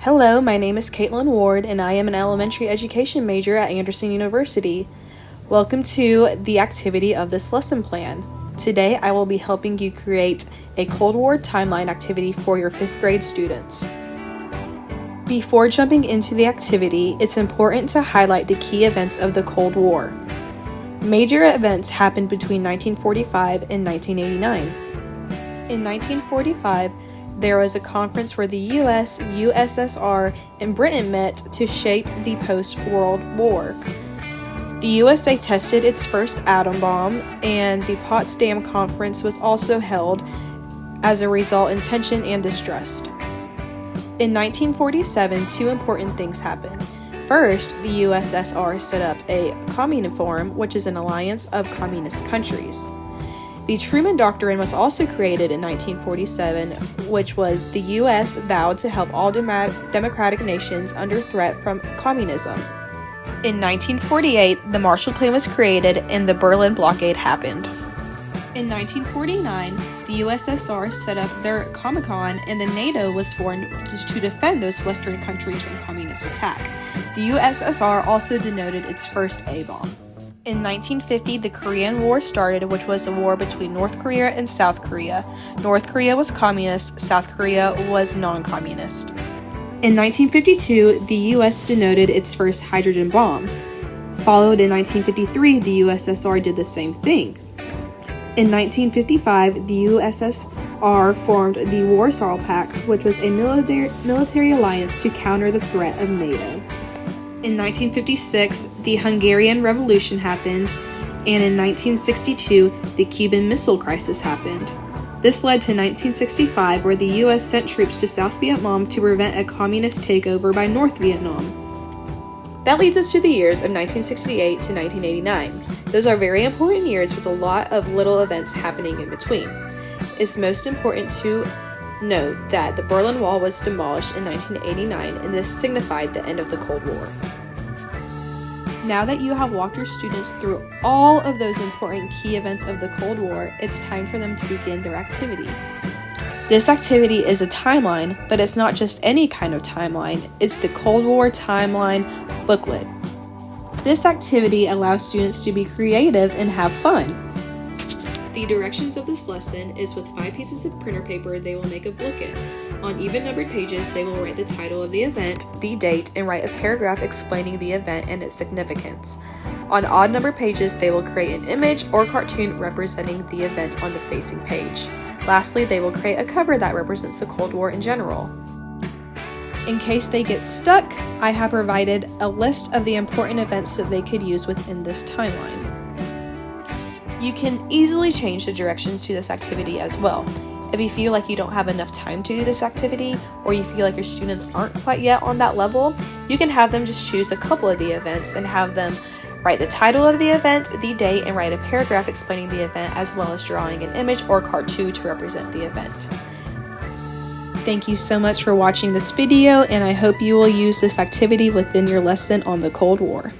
Hello, my name is Caitlin Ward, and I am an elementary education major at Anderson University. Welcome to the activity of this lesson plan. Today, I will be helping you create a Cold War timeline activity for your 5th grade students. Before jumping into the activity, it's important to highlight the key events of the Cold War. Major events happened between 1945 and 1989. In 1945, there was a conference where the US, USSR, and Britain met to shape the post-World War. The USA tested its first atom bomb, and the Potsdam Conference was also held as a result in tension and distrust. In 1947, two important things happened. First, the USSR set up a Communiform, which is an alliance of communist countries. The Truman Doctrine was also created in 1947, which was the U.S. vowed to help all democratic nations under threat from communism. In 1948, the Marshall Plan was created and the Berlin Blockade happened. In 1949, the USSR set up their Comecon and the NATO was formed to defend those Western countries from communist attack. The USSR also denoted its first A-bomb. In 1950, the Korean War started, which was a war between North Korea and South Korea. North Korea was communist, South Korea was non-communist. In 1952, the U.S. denoted its first hydrogen bomb. Followed in 1953, the USSR did the same thing. In 1955, the USSR formed the Warsaw Pact, which was a military alliance to counter the threat of NATO. In 1956, the Hungarian Revolution happened, and in 1962, the Cuban Missile Crisis happened. This led to 1965, where the U.S. sent troops to South Vietnam to prevent a communist takeover by North Vietnam. That leads us to the years of 1968 to 1989. Those are very important years with a lot of little events happening in between. It's most important to note that the Berlin Wall was demolished in 1989, and this signified the end of the Cold War. Now that you have walked your students through all of those important key events of the Cold War, it's time for them to begin their activity. This activity is a timeline, but it's not just any kind of timeline, it's the Cold War Timeline booklet. This activity allows students to be creative and have fun. The directions of this lesson is with 5 pieces of printer paper, they will make a booklet. On even numbered pages, they will write the title of the event, the date, and write a paragraph explaining the event and its significance. On odd numbered pages, they will create an image or cartoon representing the event on the facing page. Lastly, they will create a cover that represents the Cold War in general. In case they get stuck, I have provided a list of the important events that they could use within this timeline. You can easily change the directions to this activity as well. If you feel like you don't have enough time to do this activity, or you feel like your students aren't quite yet on that level, you can have them just choose a couple of the events and have them write the title of the event, the date, and write a paragraph explaining the event, as well as drawing an image or cartoon to represent the event. Thank you so much for watching this video, and I hope you will use this activity within your lesson on the Cold War.